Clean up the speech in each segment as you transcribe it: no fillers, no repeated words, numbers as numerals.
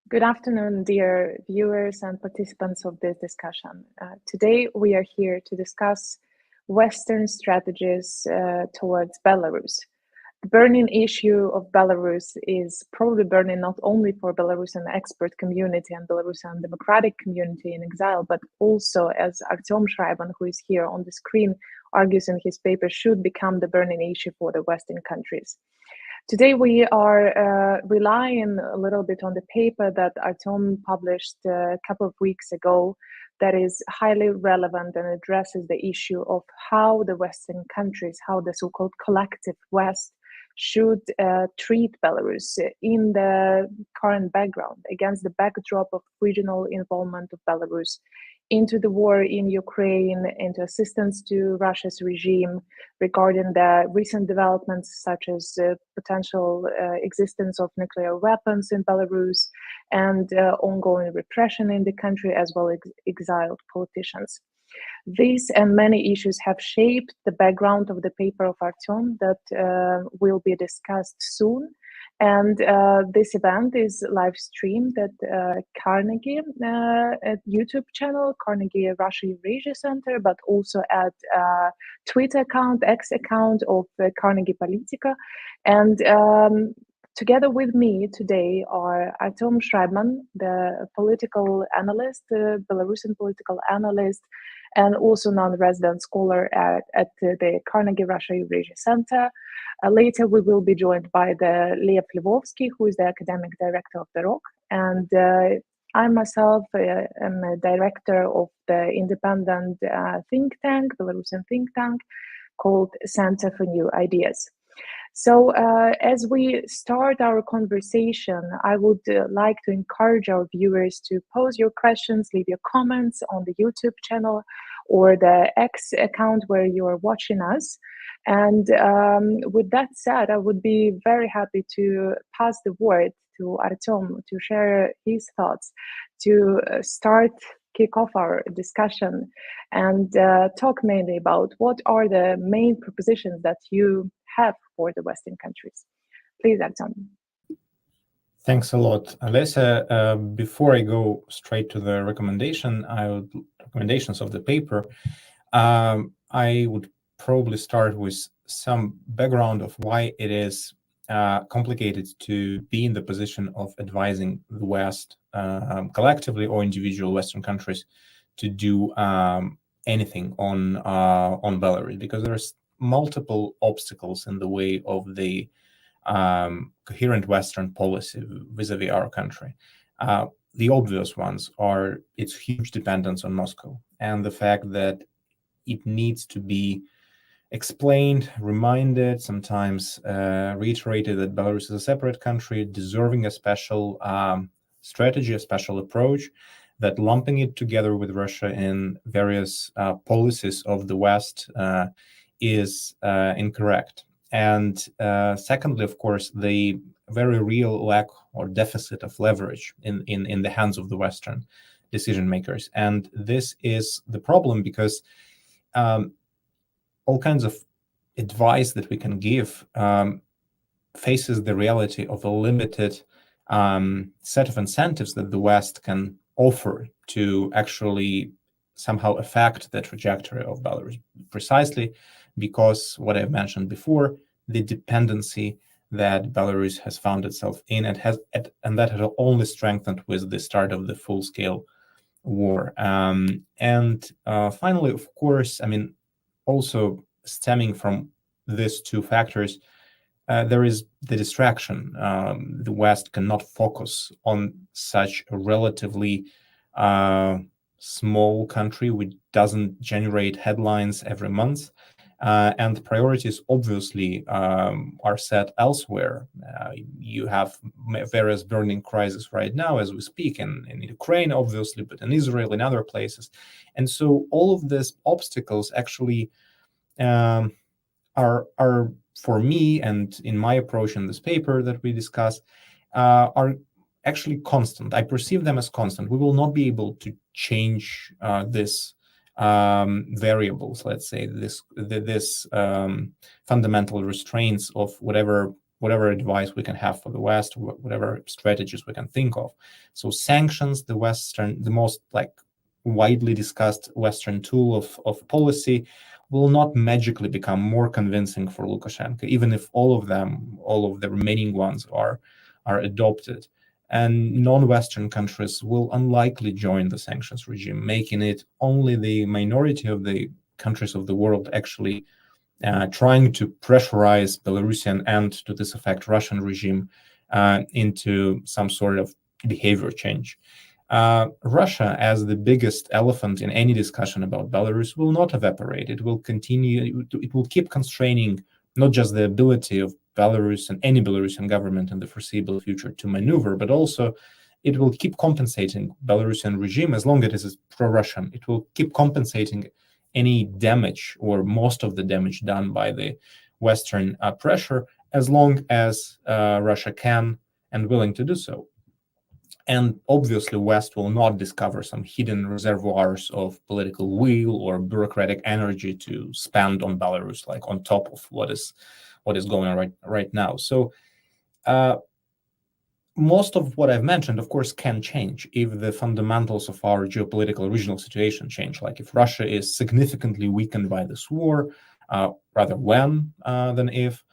Good afternoon, dear viewers and participants of this discussion. Today, we are here to discuss Western strategies towards Belarus. The burning issue of Belarus is probably burning not only for Belarusian expert community and Belarusian democratic community in exile, but also, as Artyom Shraibman, who is here on the screen, argues in his paper, should become the burning issue for the Western countries. Today, we are relying a little bit on the paper that Artyom published a couple of weeks ago that is highly relevant and addresses the issue of how the Western countries, how the so-called collective West should treat Belarus in the current background, against the backdrop of regional involvement of Belarus into the war in Ukraine, into assistance to Russia's regime, regarding the recent developments such as potential existence of nuclear weapons in Belarus and ongoing repression in the country, as well as exiled politicians. These and many issues have shaped the background of the paper of Artyom that will be discussed soon. And this event is live streamed at Carnegie YouTube channel, Carnegie Russia Eurasia Center, but also at Twitter account, X account of Carnegie Politica. And together with me today are Artyom Shraibman, the political analyst, Belarusian political analyst, and also non-resident scholar at the Carnegie Russia Eurasia Center. Later, we will be joined by the Lev Lvovskiy, who is the academic director of BEROC, and I myself am a director of the independent think tank, Belarusian think tank, called Center for New Ideas. So as we start our conversation, I would like to encourage our viewers to pose your questions, leave your comments on the YouTube channel or the X account where you are watching us. And with that said, I would be very happy to pass the word to Artyom to share his thoughts, to kick off our discussion and talk mainly about what are the main propositions that you have for the Western countries. Please, Artyom. Thanks a lot, Alesia. Before I go straight to the recommendations of the paper, I would probably start with some background of why it is complicated to be in the position of advising the West collectively or individual Western countries to do anything on Belarus, because there's multiple obstacles in the way of the coherent Western policy vis-à-vis our country. The obvious ones are its huge dependence on Moscow and the fact that it needs to be explained, reminded, sometimes reiterated that Belarus is a separate country, deserving a special strategy, a special approach, that lumping it together with Russia in various policies of the West is incorrect. And secondly, of course, the very real lack or deficit of leverage in the hands of the Western decision makers. And this is the problem because all kinds of advice that we can give faces the reality of a limited set of incentives that the West can offer to actually somehow affect the trajectory of Belarus, precisely because what I've mentioned before, the dependency that Belarus has found itself in and that has only strengthened with the start of the full-scale war. And finally, of course, I mean, also stemming from these two factors, there is the distraction. The West cannot focus on such a relatively small country which doesn't generate headlines every month. And priorities obviously are set elsewhere. You have various burning crises right now as we speak in Ukraine, obviously, but in Israel and other places. And so all of these obstacles actually are for me, and in my approach in this paper that we discuss, are actually constant. I perceive them as constant. We will not be able to change this variables, let's say, this fundamental restraints of whatever whatever advice we can have for the West, whatever strategies we can think of. So sanctions, the most widely discussed Western tool of policy, will not magically become more convincing for Lukashenko, even if all of the remaining ones are adopted. And non-Western countries will unlikely join the sanctions regime, making it only the minority of the countries of the world actually trying to pressurize Belarusian and, to this effect, Russian regime into some sort of behavior change. Russia, as the biggest elephant in any discussion about Belarus, will not evaporate. It will continue. It will keep constraining not just the ability of Belarus and any Belarusian government in the foreseeable future to maneuver, but also it will keep compensating Belarusian regime as long as it is pro-Russian. It will keep compensating any damage or most of the damage done by the Western pressure as long as Russia can and willing to do so. And obviously, West will not discover some hidden reservoirs of political will or bureaucratic energy to spend on Belarus, like on top of what is going on right now. So most of what I've mentioned, of course, can change if the fundamentals of our geopolitical regional situation change. Like if Russia is significantly weakened by this war, rather when than if,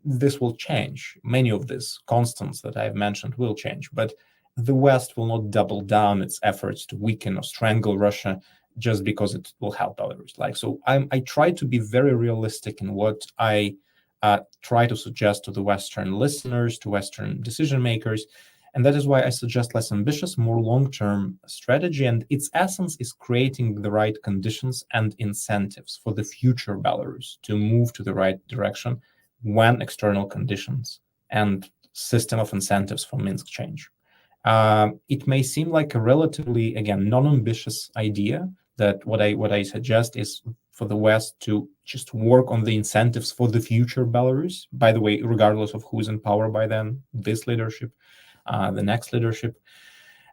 this will change. Many of these constants that I've mentioned will change, but the West will not double down its efforts to weaken or strangle Russia just because it will help Belarus. I try to be very realistic in what I try to suggest to the Western listeners, to Western decision makers, and that is why I suggest less ambitious, more long-term strategy. And its essence is creating the right conditions and incentives for the future Belarus to move to the right direction when external conditions and system of incentives for Minsk change. It may seem like a relatively, again, non-ambitious idea that what I suggest is for the West to just work on the incentives for the future Belarus, by the way, regardless of who is in power by then, this leadership, the next leadership.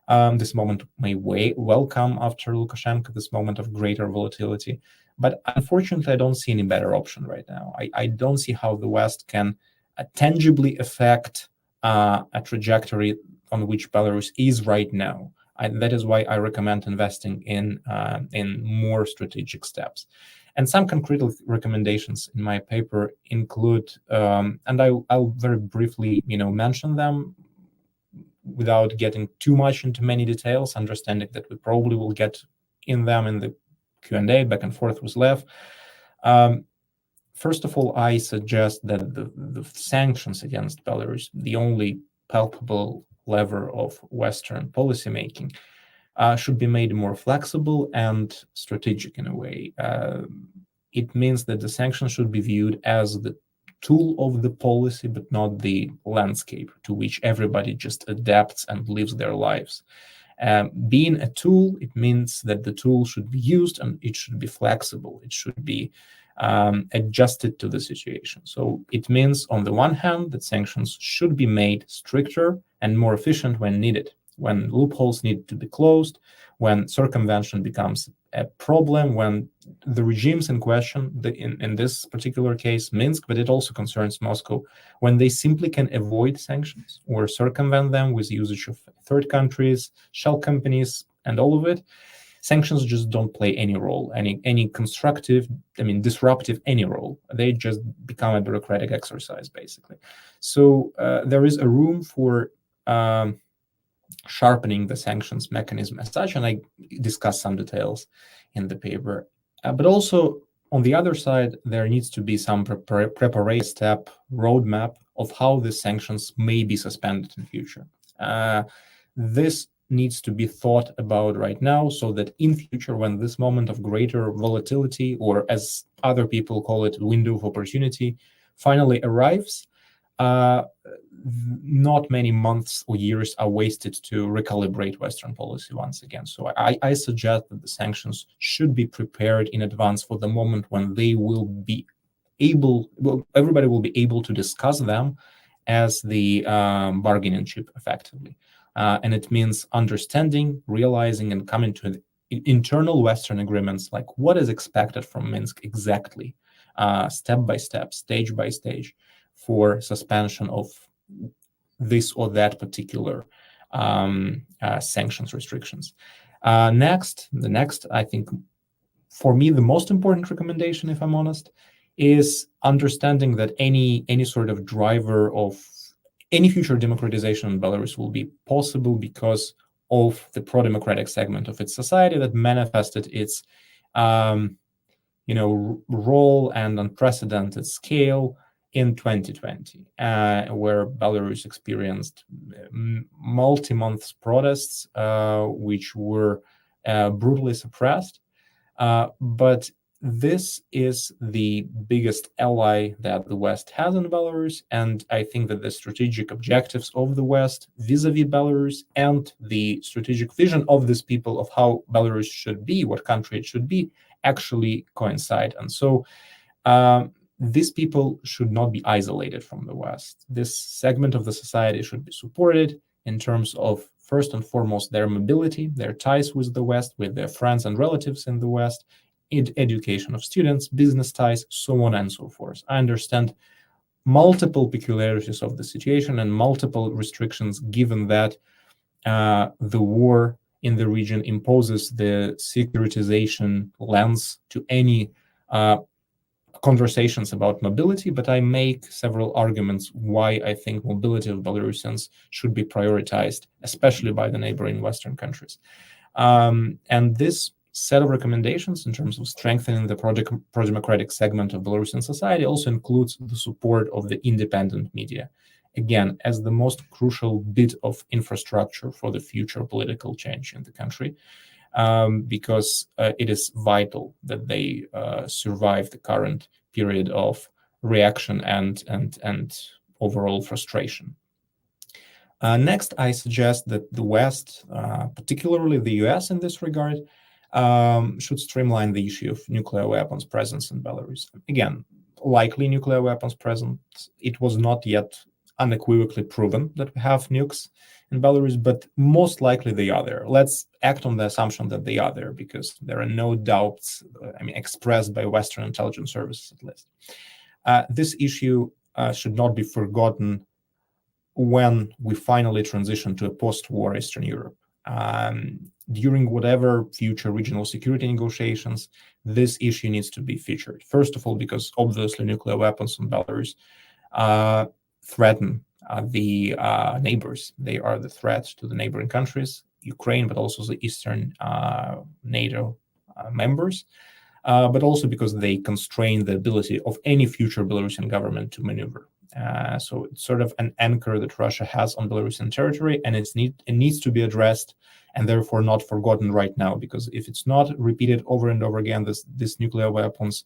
This moment may well come after Lukashenko, this moment of greater volatility. But unfortunately, I don't see any better option right now. I don't see how the West can tangibly affect a trajectory on which Belarus is right now. That is why I recommend investing in more strategic steps. And some concrete recommendations in my paper include, and I'll very briefly, mention them without getting too much into many details, understanding that we probably will get in them in the Q&A back and forth with Lev. First of all, I suggest that the sanctions against Belarus, the only palpable lever of Western policymaking, should be made more flexible and strategic in a way. It means that the sanctions should be viewed as the tool of the policy, but not the landscape to which everybody just adapts and lives their lives. Being a tool, it means that the tool should be used and it should be flexible. It should be adjusted to the situation. So it means, on the one hand, that sanctions should be made stricter and more efficient when needed, when loopholes need to be closed, when circumvention becomes a problem, when the regimes in question, in this particular case, Minsk, but it also concerns Moscow, when they simply can avoid sanctions or circumvent them with usage of third countries, shell companies, and all of it. Sanctions just don't play any role, any constructive, disruptive, any role. They just become a bureaucratic exercise, basically. So there is a room for sharpening the sanctions mechanism as such, and I discuss some details in the paper. But also, on the other side, there needs to be some preparatory step roadmap of how the sanctions may be suspended in future. This needs to be thought about right now, so that in future, when this moment of greater volatility, or as other people call it, window of opportunity, finally arrives, not many months or years are wasted to recalibrate Western policy once again. So I suggest that the sanctions should be prepared in advance for the moment when they will be everybody will be able to discuss them as the bargaining chip effectively. And it means understanding, realizing, and coming to internal Western agreements, like what is expected from Minsk exactly, step by step, stage by stage, for suspension of this or that particular sanctions restrictions. The next, I think, for me, the most important recommendation, if I'm honest, is understanding that any sort of driver of any future democratization in Belarus will be possible because of the pro-democratic segment of its society that manifested its role and unprecedented scale in 2020, where Belarus experienced multi-month protests, which were brutally suppressed. But this is the biggest ally that the West has in Belarus, and I think that the strategic objectives of the West vis-à-vis Belarus and the strategic vision of these people of how Belarus should be, what country it should be, actually coincide. And so these people should not be isolated from the West. This segment of the society should be supported in terms of, first and foremost, their mobility, their ties with the West, with their friends and relatives in the West, education of students, business ties, so on and so forth. I understand multiple peculiarities of the situation and multiple restrictions, given that the war in the region imposes the securitization lens to any conversations about mobility, but I make several arguments why I think mobility of Belarusians should be prioritized, especially by the neighboring Western countries. And this set of recommendations in terms of strengthening the pro-democratic segment of Belarusian society also includes the support of the independent media, again, as the most crucial bit of infrastructure for the future political change in the country, because it is vital that they survive the current period of reaction and overall frustration. Next, I suggest that the West, particularly the US in this regard, should streamline the issue of nuclear weapons presence in Belarus. Again, likely nuclear weapons presence. It was not yet unequivocally proven that we have nukes in Belarus, but most likely they are there. Let's act on the assumption that they are there, because there are no doubts, expressed by Western intelligence services at least. This issue should not be forgotten when we finally transition to a post-war Eastern Europe. During whatever future regional security negotiations, this issue needs to be featured. First of all, because obviously nuclear weapons in Belarus threaten the neighbors. They are the threat to the neighboring countries, Ukraine, but also the Eastern NATO members, but also because they constrain the ability of any future Belarusian government to maneuver. So it's sort of an anchor that Russia has on Belarusian territory, and it needs to be addressed and therefore not forgotten right now, because if it's not repeated over and over again, this nuclear weapons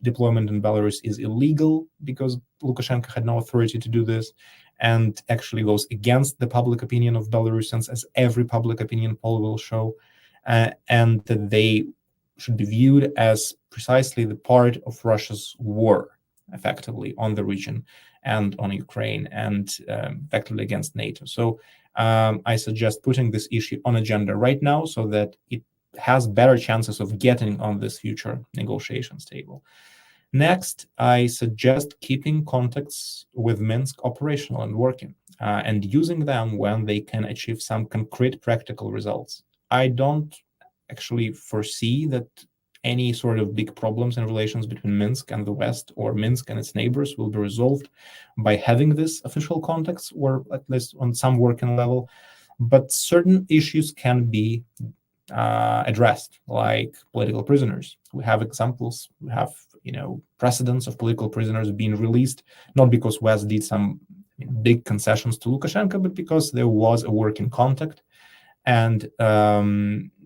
deployment in Belarus is illegal because Lukashenko had no authority to do this, and actually goes against the public opinion of Belarusians, as every public opinion poll will show, and that they should be viewed as precisely the part of Russia's war, effectively, on the region and on Ukraine, and effectively against NATO. So I suggest putting this issue on agenda right now so that it has better chances of getting on this future negotiations table. Next, I suggest keeping contacts with Minsk operational and working, and using them when they can achieve some concrete practical results. I don't actually foresee that any sort of big problems in relations between Minsk and the West, or Minsk and its neighbors, will be resolved by having this official contacts, or at least on some working level. But certain issues can be addressed, like political prisoners. We have examples. We have, precedents of political prisoners being released, not because West did some big concessions to Lukashenko, but because there was a working contact, and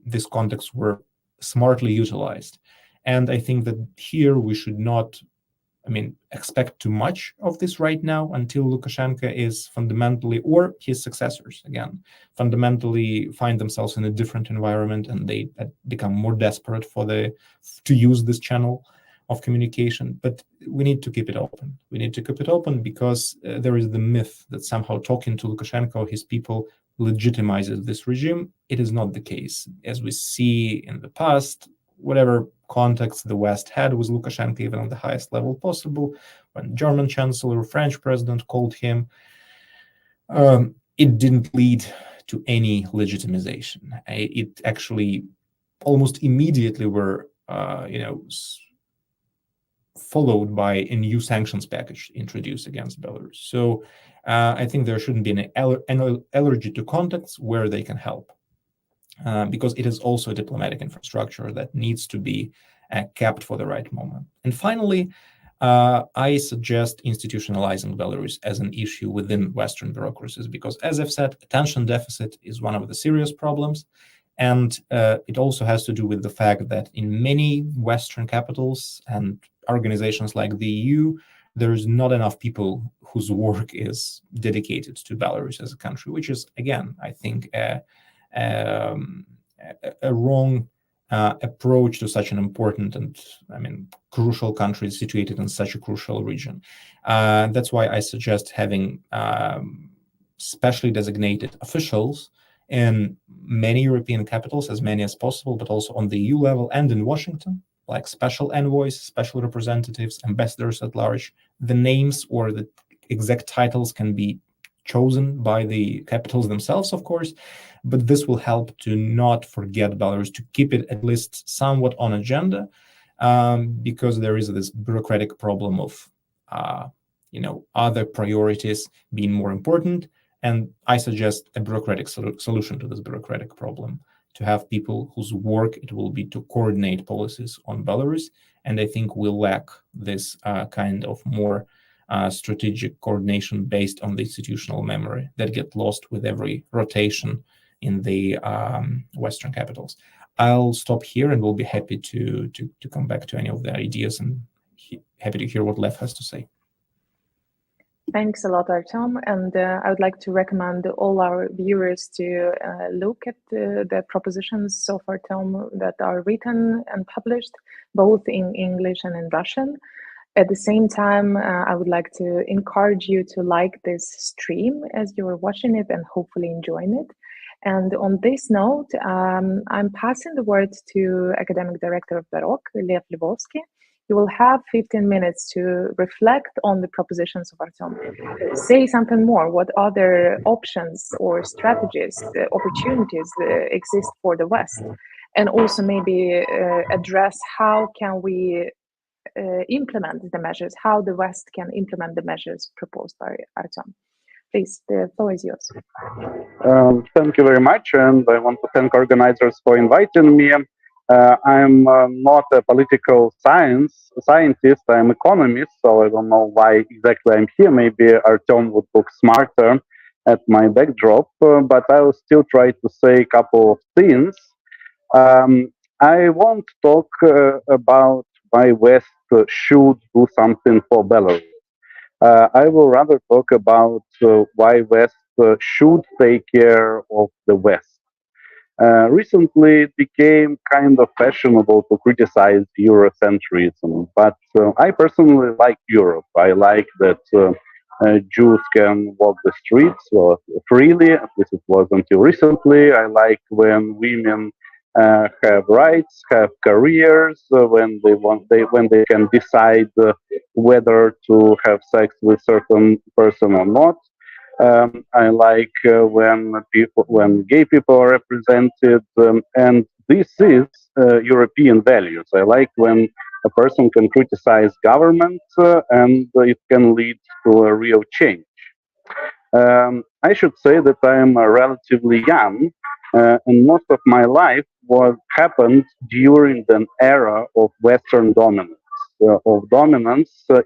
these contacts were smartly utilized. And I think that here we should not, expect too much of this right now, until Lukashenko is fundamentally, or his successors, again, fundamentally find themselves in a different environment, and they become more desperate to use this channel of communication. But we need to keep it open. We need to keep it open because there is the myth that somehow talking to Lukashenko, his people, legitimizes this regime. It is not the case. As we see in the past, whatever contacts the West had with Lukashenko, even on the highest level possible. When German Chancellor, French President called him, it didn't lead to any legitimization. It actually almost immediately were, followed by a new sanctions package introduced against Belarus. So I think there shouldn't be an allergy to contacts where they can help, because it is also a diplomatic infrastructure that needs to be kept for the right moment. And finally, I suggest institutionalizing Belarus as an issue within Western bureaucracies, because, as I've said, attention deficit is one of the serious problems. And it also has to do with the fact that in many Western capitals and organizations like the EU, there is not enough people whose work is dedicated to Belarus as a country, which is, again, I think, a wrong approach to such an important and, crucial country situated in such a crucial region. That's why I suggest having specially designated officials in many European capitals, as many as possible, but also on the EU level and in Washington, like special envoys, special representatives, ambassadors at large. The names or the exact titles can be chosen by the capitals themselves, of course, but this will help to not forget Belarus, to keep it at least somewhat on agenda, because there is this bureaucratic problem of, other priorities being more important. And I suggest a bureaucratic solution to this bureaucratic problem, to have people whose work it will be to coordinate policies on Belarus. And I think we lack this kind of more strategic coordination based on the institutional memory that get lost with every rotation in the Western capitals. I'll stop here and we'll be happy to come back to any of the ideas, and happy to hear what Lev has to say. Thanks a lot, Artyom. And I would like to recommend all our viewers to look at the propositions of Artyom that are written and published, both in English and in Russian. At the same time, I would like to encourage you to like this stream as you're watching it and hopefully enjoying it. And on this note, I'm passing the word to Academic Director of BEROC, Lev Lvovskiy. You will have 15 minutes to reflect on the propositions of Artyom. Say something more. What other options or strategies, opportunities exist for the West? And also maybe address how can we implement the measures, how the West can implement the measures proposed by Artyom. Please, the floor is yours. Thank you very much, and I want to thank organizers for inviting me. I'm not a political scientist, I'm an economist, so I don't know why exactly I'm here. Maybe Artyom would look smarter at my backdrop, but I will still try to say a couple of things. I won't talk about why West should do something for Belarus. I will rather talk about why West should take care of the West. Recently, it became kind of fashionable to criticize Eurocentrism, but I personally like Europe. I like that Jews can walk the streets freely, at least it was until recently. I like when women have rights, have careers, when they can decide whether to have sex with certain person or not. I like when gay people are represented, and this is European values. I like when a person can criticize government and it can lead to a real change. I should say that I am relatively young, and most of my life happened during an era of Western dominance,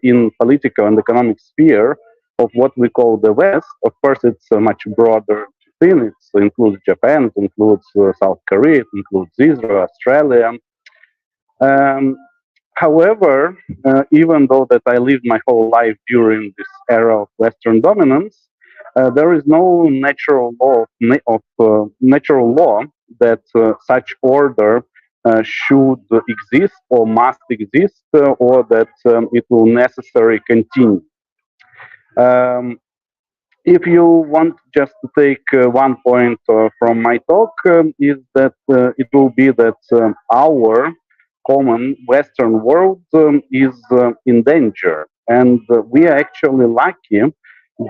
in political and economic sphere of what we call the West. Of course, it's a much broader thing. It includes Japan, it includes South Korea, it includes Israel, Australia. However, even though that I lived my whole life during this era of Western dominance, there is no natural law that such order should exist or must exist, or that it will necessarily continue. If you want just to take one point from my talk, is that it will be that our common Western world is in danger. And we are actually lucky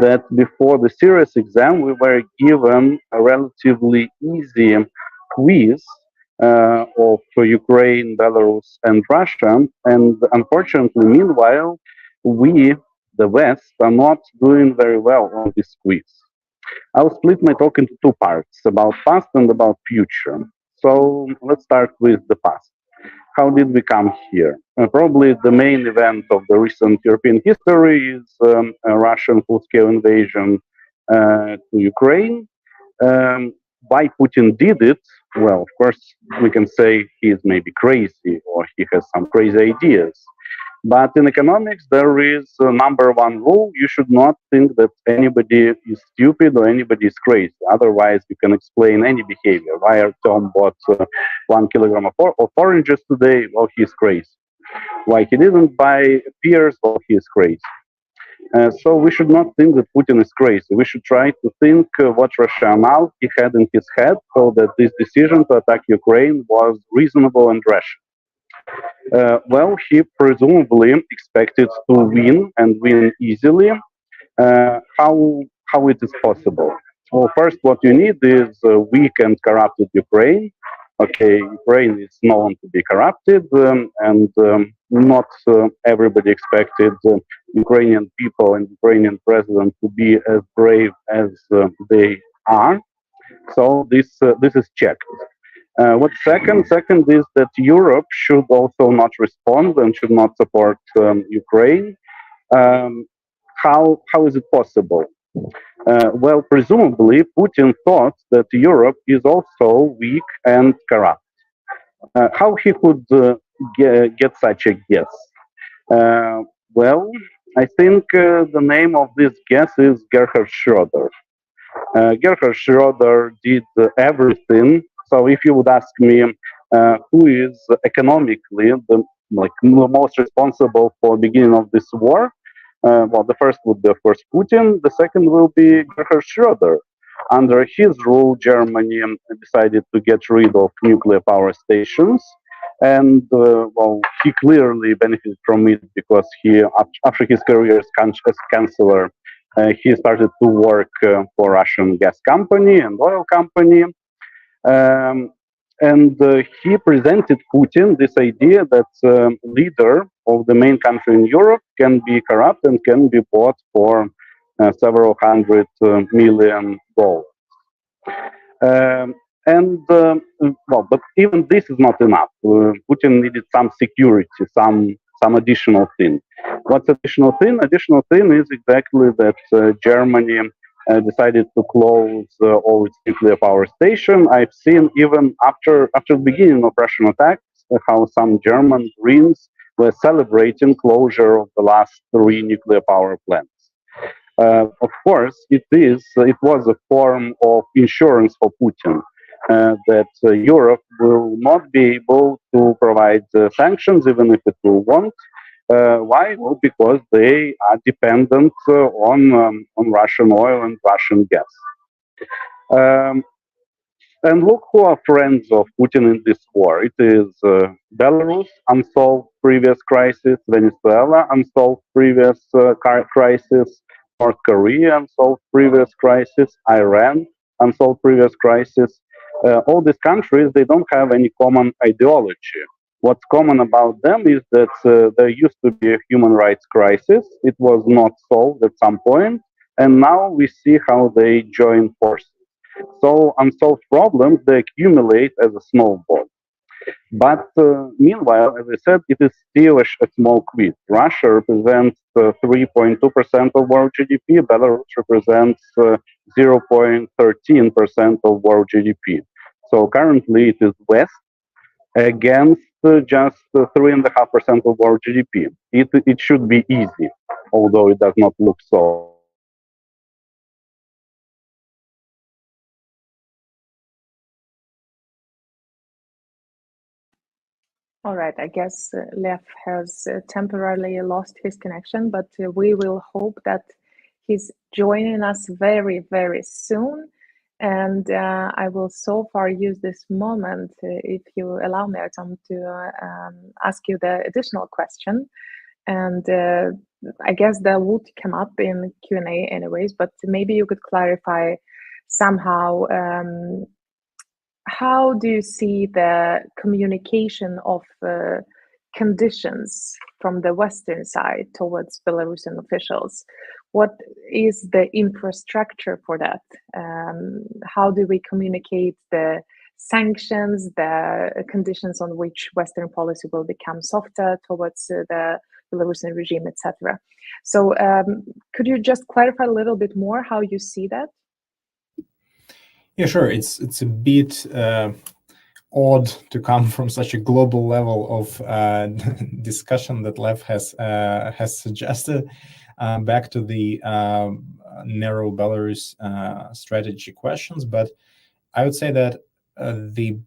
that before the serious exam, we were given a relatively easy quiz of Ukraine, Belarus, and Russia. And unfortunately, meanwhile, we, the West, are not doing very well on this quiz. I'll split my talk into two parts, about past and about future. So let's start with the past. How did we come here? Probably the main event of the recent European history is a Russian full-scale invasion to Ukraine. Why Putin did it? Well, of course, we can say he is maybe crazy or he has some crazy ideas. But in economics, there is a number one rule. You should not think that anybody is stupid or anybody is crazy. Otherwise, you can explain any behavior. Why Artyom bought 1 kilogram of oranges today? Well, he's crazy. Why he didn't buy pears? Well, he is crazy. So we should not think that Putin is crazy. We should try to think what rationale he had in his head so that this decision to attack Ukraine was reasonable and rational. He presumably expected to win and win easily. How it is possible? Well, first, what you need is a weak and corrupted Ukraine. Okay, Ukraine is known to be corrupted, and not everybody expected Ukrainian people and Ukrainian president to be as brave as they are. So this is checked. What's second? Second is that Europe should also not respond and should not support Ukraine. How is it possible? Presumably, Putin thought that Europe is also weak and corrupt. How he could get such a guess? I think the name of this guess is Gerhard Schroeder. Gerhard Schroeder did everything. So if you would ask me who is economically the most responsible for the beginning of this war, the first would be, of course, Putin. The second will be Gerhard Schroeder. Under his rule, Germany decided to get rid of nuclear power stations. And, he clearly benefited from it because after his career as chancellor, he started to work for Russian gas company and oil company. He presented Putin this idea that leader of the main country in Europe can be corrupt and can be bought for several $100 million. But even this is not enough. Putin needed some security, some additional thing. What's additional thing? Additional thing is exactly that Germany decided to close all its nuclear power station. I've seen even after the beginning of Russian attacks how some German Greens were celebrating closure of the last 3 nuclear power plants. Of course, it was a form of insurance for Putin that Europe will not be able to provide sanctions even if it will want. Why? Well, because they are dependent on Russian oil and Russian gas. And look who are friends of Putin in this war. It is Belarus, unsolved previous crisis; Venezuela, unsolved previous crisis; North Korea, unsolved previous crisis; Iran, unsolved previous crisis. All these countries, they don't have any common ideology. What's common about them is that there used to be a human rights crisis. It was not solved at some point, and now we see how they join forces. So unsolved problems, they accumulate as a snowball. But meanwhile, as I said, it is still a small quiz. Russia represents 3.2% of world GDP. Belarus represents 0.13% of world GDP. So currently it is West against just 3.5% of world GDP. It should be easy, although it does not look so. All right, I guess Lev has temporarily lost his connection, but we will hope that he's joining us very, very soon. And I will so far use this moment, if you allow me, Artyom, to ask you the additional question. And I guess that would come up in Q&A anyways, but maybe you could clarify somehow, how do you see the communication of conditions from the Western side towards Belarusian officials? What is the infrastructure for that? How do we communicate the sanctions, the conditions on which Western policy will become softer towards the Belarusian regime, etc.? So could you just clarify a little bit more how you see that? Yeah, sure. It's a bit odd to come from such a global level of discussion that Lev has suggested back to the narrow Belarus strategy questions. But I would say that the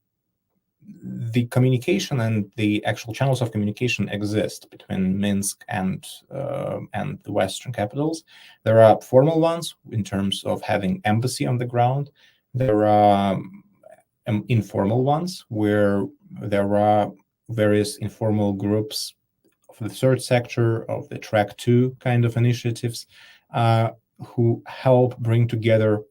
communication and the actual channels of communication exist between Minsk and the Western capitals. There are formal ones in terms of having embassy on the ground. There are informal ones where there are various informal groups of the third sector, of the Track 2 kind of initiatives, who help bring together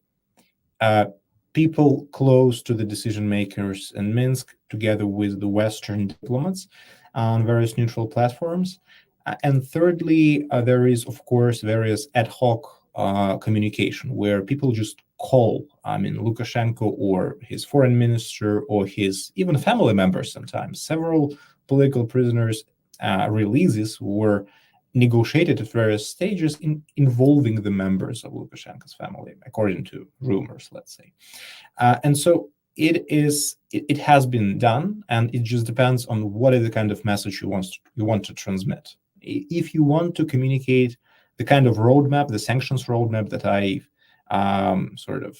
people close to the decision makers in Minsk, together with the Western diplomats on various neutral platforms. And thirdly, there is, of course, various ad hoc communication where people just call, Lukashenko or his foreign minister or his even family members sometimes. Several political prisoners' releases were negotiated at various stages involving the members of Lukashenko's family, according to rumors, let's say. And so it has been done, and it just depends on what is the kind of message you want to transmit. If you want to communicate the kind of roadmap, the sanctions roadmap that I sort of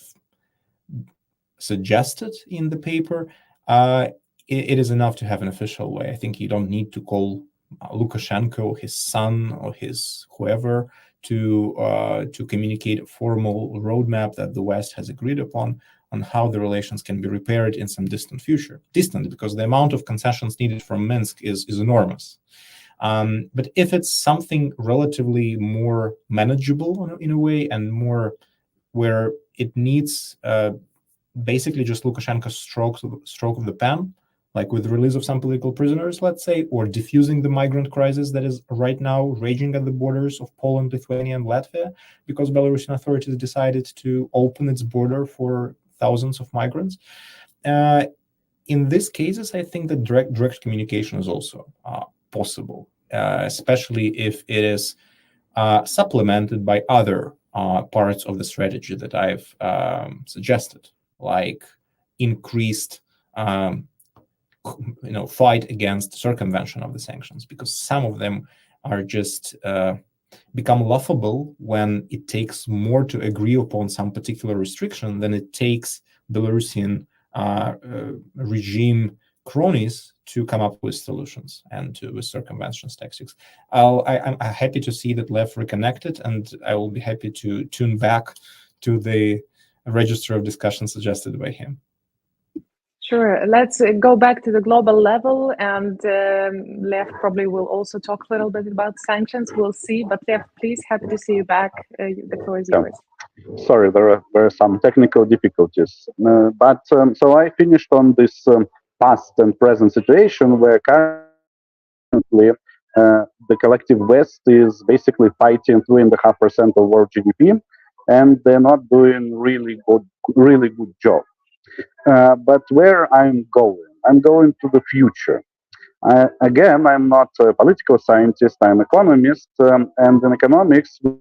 suggested in the paper, it is enough to have an official way. I think you don't need to call Lukashenko, his son, or his whoever to communicate a formal roadmap that the West has agreed upon on how the relations can be repaired in some distant future. Distant because the amount of concessions needed from Minsk is enormous. But if it's something relatively more manageable in a way, and more where it needs basically just Lukashenko's stroke of the pen, like with the release of some political prisoners, let's say, or diffusing the migrant crisis that is right now raging at the borders of Poland, Lithuania, and Latvia, because Belarusian authorities decided to open its border for thousands of migrants. In these cases, I think that direct communication is also possible, especially if it is supplemented by other parts of the strategy that I've suggested, like increased fight against circumvention of the sanctions, because some of them are just become laughable when it takes more to agree upon some particular restriction than it takes Belarusian regime cronies to come up with solutions and with circumvention tactics. I'm happy to see that Lev reconnected, and I will be happy to tune back to the register of discussion suggested by him. Sure. Let's go back to the global level, and Lev probably will also talk a little bit about sanctions. We'll see. But Lev, please, happy to see you back. The floor is yours. Sorry, there were some technical difficulties. So I finished on this past and present situation where currently the collective West is basically fighting 3.5% of world GDP, and they're not doing really good job. But where I'm going to the future. Again, I'm not a political scientist, I'm an economist, and in economics, we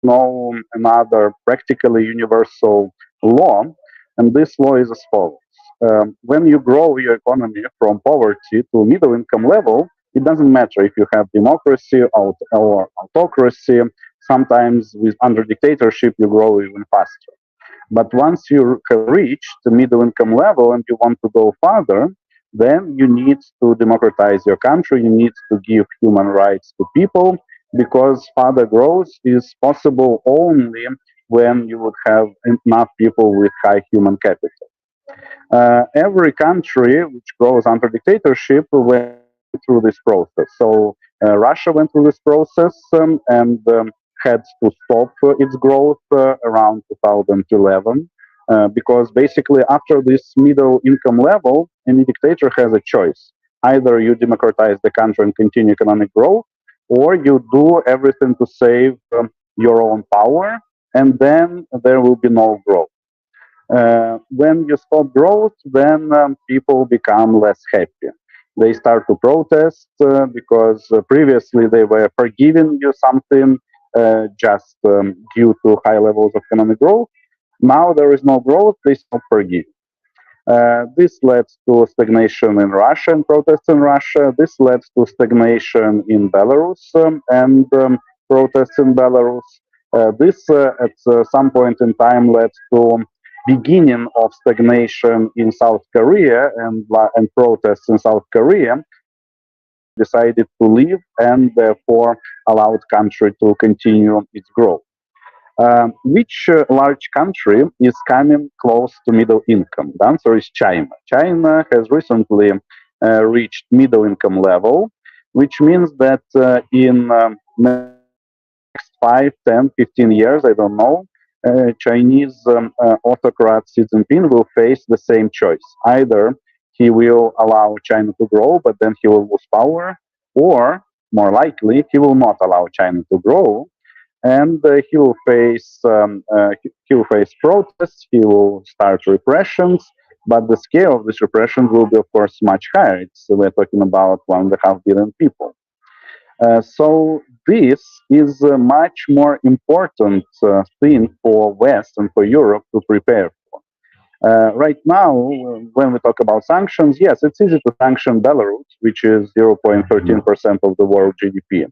know another practically universal law, and this law is as follows. When you grow your economy from poverty to middle income level, it doesn't matter if you have democracy or autocracy. Sometimes under dictatorship, you grow even faster. But once you have reached the middle income level and you want to go further, then you need to democratize your country. You need to give human rights to people, because further growth is possible only when you would have enough people with high human capital. Every country which grows under dictatorship went through this process. So Russia went through this process and had to stop its growth around 2011 because basically after this middle income level, any dictator has a choice. Either you democratize the country and continue economic growth, or you do everything to save your own power, and then there will be no growth. When you stop growth, then people become less happy. They start to protest because previously they were forgiving you something just due to high levels of economic growth. Now there is no growth, they stop forgiving. This led to stagnation in Russia and protests in Russia. This led to stagnation in Belarus and protests in Belarus. This at some point in time led to beginning of stagnation in South Korea and protests in South Korea. Decided to leave and therefore allowed country to continue its growth. Which large country is coming close to middle income? The answer is China. China has recently reached middle income level, which means that in next 5, 10, 15 years, I don't know, Chinese autocrat Xi Jinping will face the same choice. Either he will allow China to grow, but then he will lose power, or more likely, he will not allow China to grow, and he will face protests. He will start repressions, but the scale of this repression will be, of course, much higher. We're talking about 1.5 billion people. So this is a much more important thing for West and for Europe to prepare for. Right now, when we talk about sanctions, yes, it's easy to sanction Belarus, which is 0.13% of the world GDP.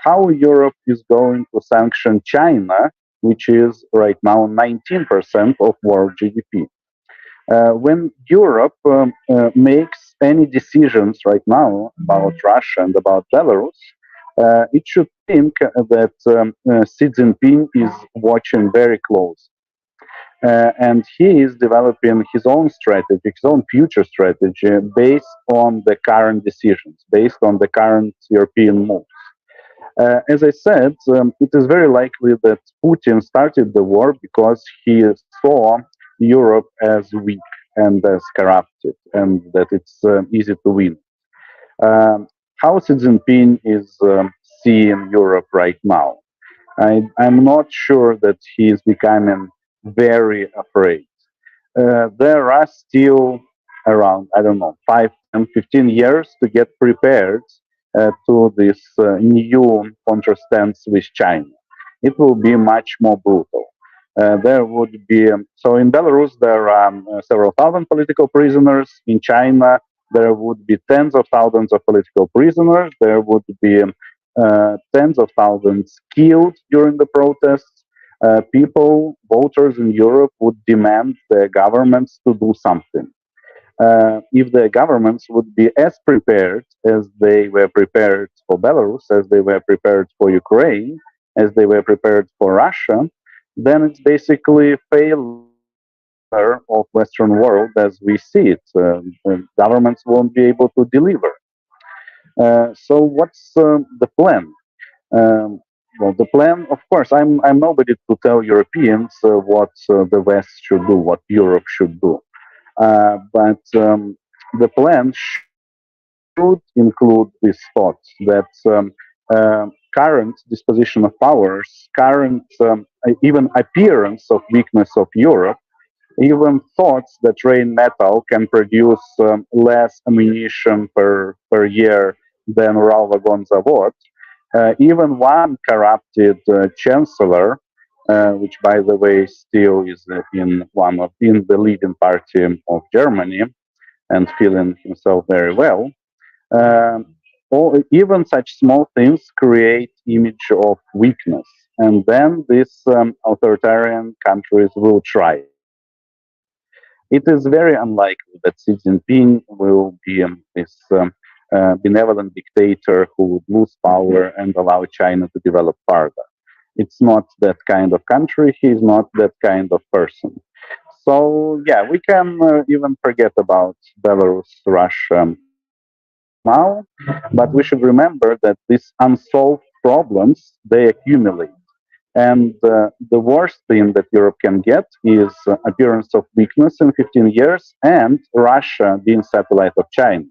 How Europe is going to sanction China, which is right now 19% of world GDP. When Europe makes any decisions right now about Russia and about Belarus, it should think that Xi Jinping is watching very close. And he is developing his own strategy, his own future strategy, based on the current decisions, based on the current European moves. As I said, it is very likely that Putin started the war because he saw Europe as weak and as corrupted, and that it's easy to win. How Xi Jinping is seeing Europe right now? I'm not sure that he is becoming very afraid. There are still around, I don't know, 5 and 15 years to get prepared to this new counterstance with China. It will be much more brutal. There would be, so in Belarus, there are several thousand political prisoners. In China, there would be tens of thousands of political prisoners. There would be tens of thousands killed during the protests. People, voters in Europe would demand their governments to do something. If the governments would be as prepared as they were prepared for Belarus, as they were prepared for Ukraine, as they were prepared for Russia, then it's basically failure of Western world as we see it. Governments won't be able to deliver. So what's the plan? Well, the plan, of course, I'm nobody to tell Europeans what the West should do, what Europe should do. But the plan should include this thought that current disposition of powers, current even appearance of weakness of Europe, even thoughts that rain metal can produce less ammunition per year than Uralvagon Zavod. Even one corrupted chancellor, which, by the way, still is in the leading party of Germany and feeling himself very well. Or even such small things create image of weakness, and then these authoritarian countries will try. It is very unlikely that Xi Jinping will be this benevolent dictator who would lose power and allow China to develop further. It's not that kind of country. He's not that kind of person. So yeah, we can even forget about Belarus, Russia now, but we should remember that these unsolved problems, they accumulate. And the worst thing that Europe can get is appearance of weakness in 15 years and Russia being satellite of China.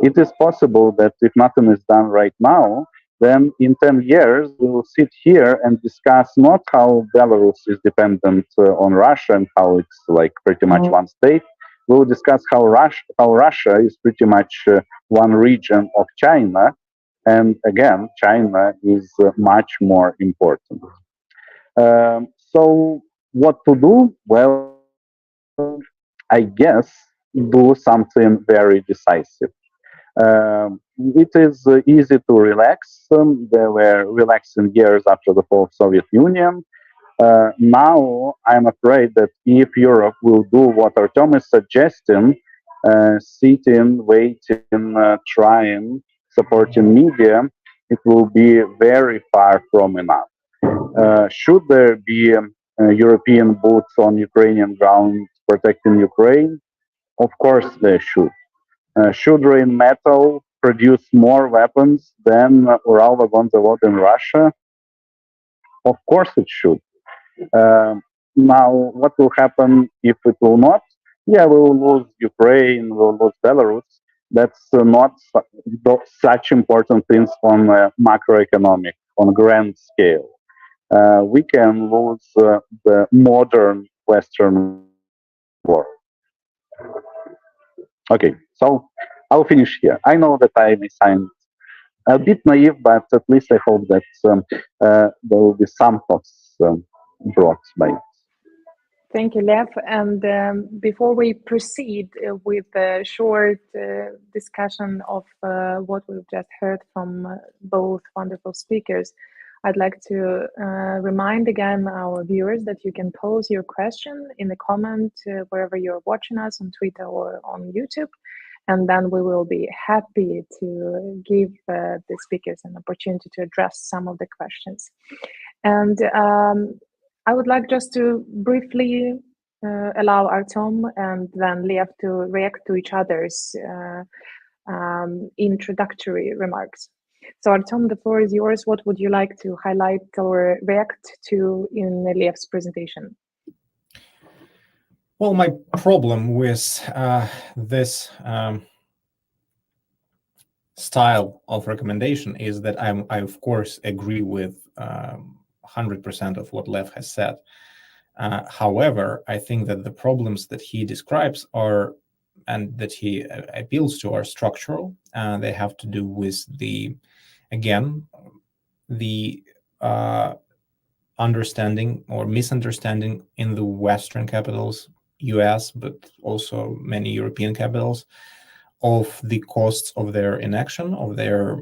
It is possible that if nothing is done right now, then in 10 years we will sit here and discuss not how Belarus is dependent on Russia and how it's like pretty much one state. We will discuss how Russia is pretty much one region of China, and again, China is much more important. So what to do? Well, I guess do something very decisive. It is easy to relax. There were relaxing years after the fall of Soviet Union. Now, I'm afraid that if Europe will do what Artyom is suggesting, sitting, waiting, trying, supporting media, it will be very far from enough. Should there be European boots on Ukrainian ground protecting Ukraine? Of course, there should. Should Rheinmetall produce more weapons than Uralvagonzavod in Russia? Of course, it should. Now, what will happen if it will not? Yeah, we will lose Ukraine, we will lose Belarus. That's not such important things on macroeconomic, on grand scale. We can lose the modern Western world. Okay, so I'll finish here. I know that I may sound a bit naive, but at least I hope that there will be some thoughts brought by it. Thank you, Lev. And before we proceed with a short discussion of what we've just heard from both wonderful speakers, I'd like to remind again our viewers that you can pose your question in the comment wherever you're watching us on Twitter or on YouTube. And then we will be happy to give the speakers an opportunity to address some of the questions. And I would like just to briefly allow Artyom and then Lev to react to each other's introductory remarks. So Artyom, the floor is yours. What would you like to highlight or react to in Lev's presentation? Well, my problem with this style of recommendation is that I of course agree with 100% of what Lev has said. However, I think that the problems that he describes are, and that he appeals to, are structural. They have to do with the understanding or misunderstanding in the Western capitals, US, but also many European capitals, of the costs of their inaction, of their,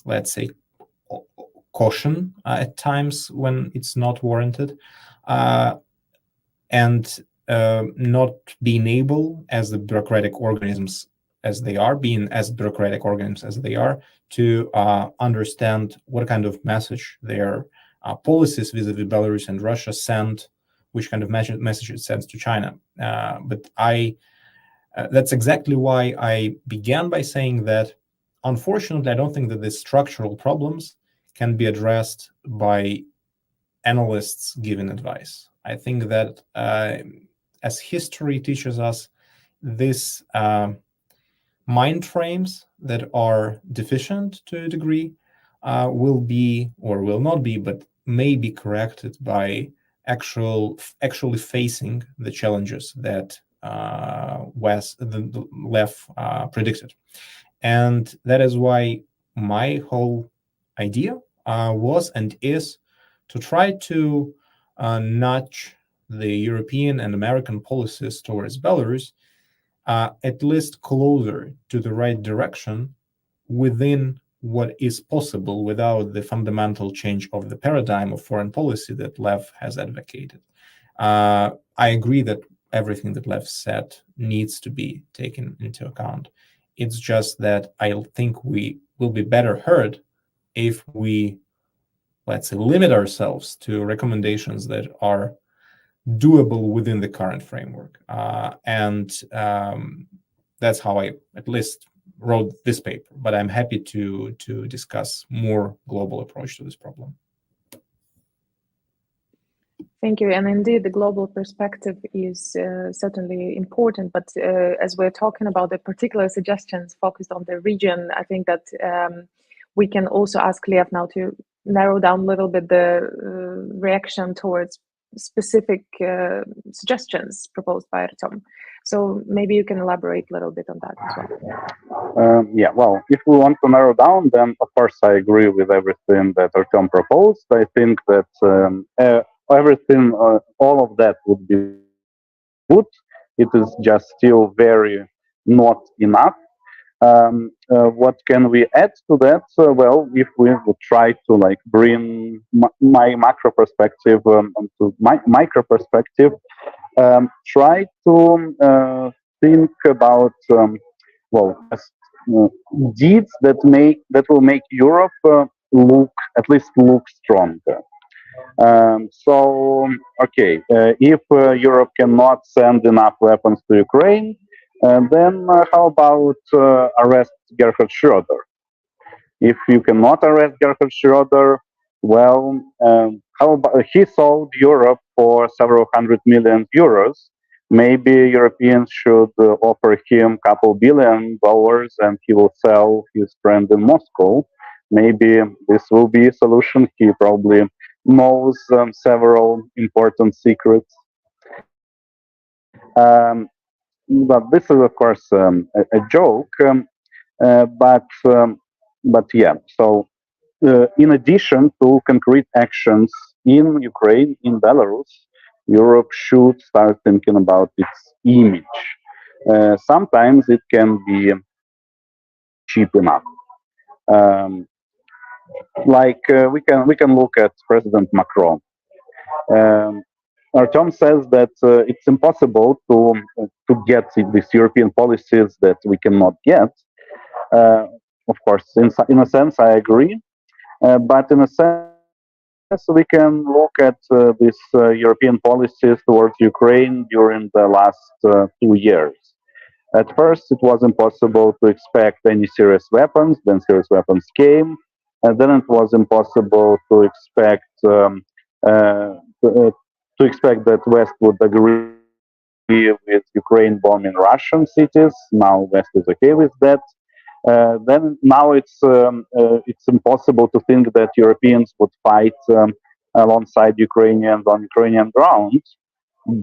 let's say, caution at times when it's not warranted, and not being able, as the bureaucratic organisms as they are, to understand what kind of message their policies vis-à-vis Belarus and Russia send, which kind of message it sends to China. But that's exactly why I began by saying that, unfortunately, I don't think that the structural problems can be addressed by analysts giving advice. I think that, as history teaches us, these mind frames that are deficient to a degree will be, or will not be, but may be corrected by actually facing the challenges that the Lev predicted. And that is why my whole idea was and is to try to nudge the European and American policies towards Belarus at least closer to the right direction within what is possible without the fundamental change of the paradigm of foreign policy that Lev has advocated. I agree that everything that Lev said needs to be taken into account. It's just that I think we will be better heard if we, let's say, limit ourselves to recommendations that are doable within the current framework. And that's how I at least wrote this paper, but I'm happy to discuss more global approach to this problem. Thank you. And indeed, the global perspective is certainly important. But as we're talking about the particular suggestions focused on the region, I think that we can also ask Lev now to narrow down a little bit the reaction towards specific suggestions proposed by Artyom. So maybe you can elaborate a little bit on that as well. Yeah, well, if we want to narrow down, then of course I agree with everything that Artyom proposed. I think that everything, all of that would be good. It is just still very not enough. What can we add to that? Well, if we would try to like bring my macro perspective onto my micro perspective, try to think about deeds that will make Europe at least look stronger. If Europe cannot send enough weapons to Ukraine, then how about arrest Gerhard Schroeder? If you cannot arrest Gerhard Schroeder, well, how about he sold Europe for several $100 million? Maybe Europeans should offer him a couple $1 billion and he will sell his friend in Moscow. Maybe this will be a solution. He probably knows several important secrets. But this is, of course, a joke. But yeah, so in addition to concrete actions in Ukraine, in Belarus, Europe should start thinking about its image. Sometimes it can be cheap enough. We can look at President Macron. Artyom says that it's impossible to get these European policies that we cannot get. Of course, in a sense, I agree. But in a sense, we can look at these European policies towards Ukraine during the last 2 years. At first, it was impossible to expect any serious weapons. Then serious weapons came. And then it was impossible to expect that West would agree with Ukraine bombing Russian cities. Now West is okay with that. Then now it's impossible to think that Europeans would fight alongside Ukrainians on Ukrainian ground.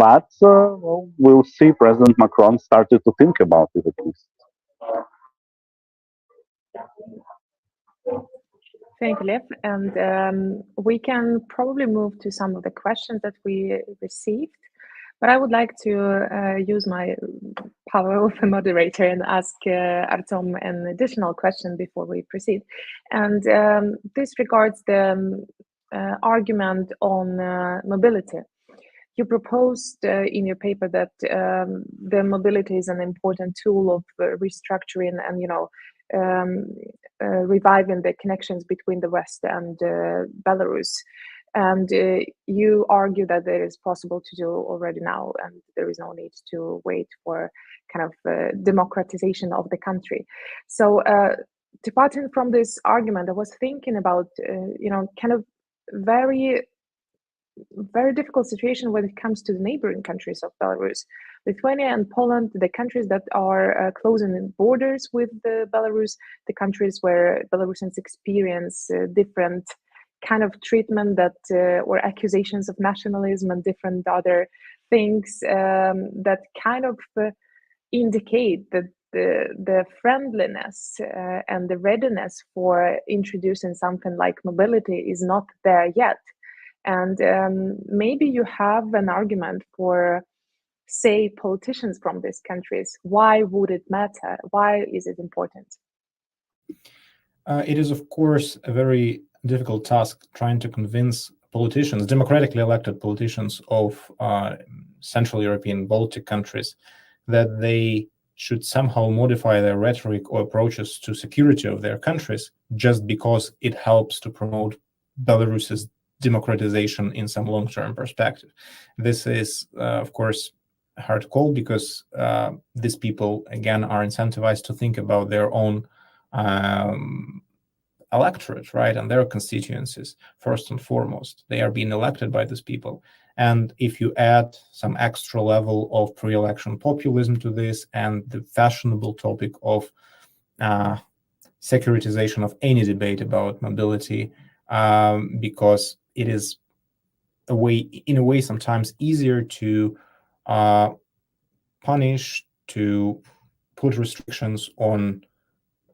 But we'll see. President Macron started to think about it at least. Thank you, Lev. And we can probably move to some of the questions that we received. But I would like to use my power of a moderator and ask Artyom an additional question before we proceed. And this regards the argument on mobility. You proposed in your paper that the mobility is an important tool of restructuring and reviving the connections between the West and Belarus. And you argue that it is possible to do already now, and there is no need to wait for kind of democratization of the country. So departing from this argument, I was thinking about, kind of very difficult situation when it comes to the neighboring countries of Belarus. Lithuania and Poland, the countries that are closing borders with Belarus, the countries where Belarusians experience different kind of treatment or accusations of nationalism and different other things that kind of indicate that the friendliness and the readiness for introducing something like mobility is not there yet. And maybe you have an argument for, say, politicians from these countries. Why would it matter? Why is it important? It is, of course, a very difficult task trying to convince politicians, democratically elected politicians of Central European Baltic countries, that they should somehow modify their rhetoric or approaches to security of their countries just because it helps to promote Belarus's democratization in some long-term perspective. This is, of course, a hard call because these people, again, are incentivized to think about their own electorate, right, and their constituencies first and foremost. They are being elected by these people. And if you add some extra level of pre-election populism to this and the fashionable topic of securitization of any debate about mobility, because it is in a way sometimes easier to punish, to put restrictions on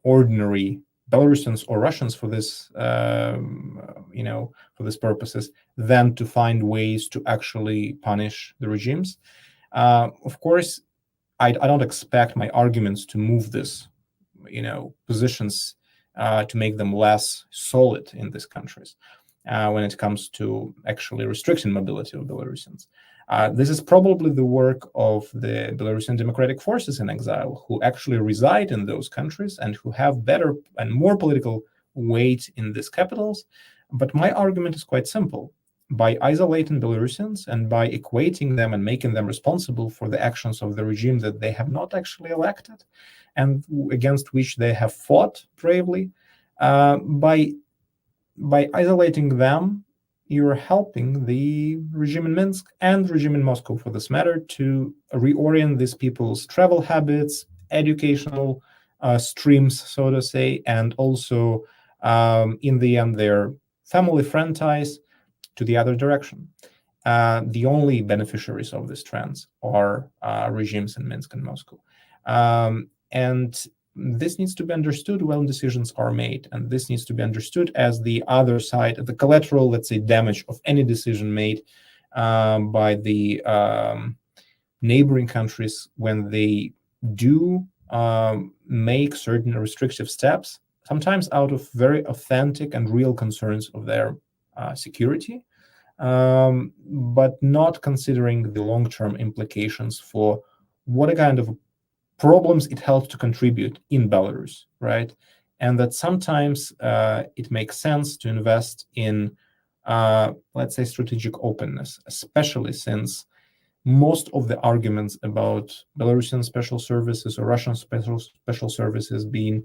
ordinary Belarusians or Russians for this, for these purposes, than to find ways to actually punish the regimes. Of course, I don't expect my arguments to move this, positions to make them less solid in these countries when it comes to actually restricting mobility of Belarusians. This is probably the work of the Belarusian democratic forces in exile, who actually reside in those countries and who have better and more political weight in these capitals. But my argument is quite simple. By isolating Belarusians and by equating them and making them responsible for the actions of the regime that they have not actually elected and against which they have fought bravely, by isolating them, you're helping the regime in Minsk and regime in Moscow, for this matter, to reorient these people's travel habits, educational streams, so to say, and also, in the end, their family-friend ties to the other direction. The only beneficiaries of these trends are regimes in Minsk and Moscow. And this needs to be understood when decisions are made, and this needs to be understood as the other side, the collateral, let's say, damage of any decision made by the neighboring countries when they do make certain restrictive steps, sometimes out of very authentic and real concerns of their security, but not considering the long-term implications for what a kind of problems it helps to contribute in Belarus, right? And that sometimes it makes sense to invest in, let's say, strategic openness, especially since most of the arguments about Belarusian special services or Russian special services being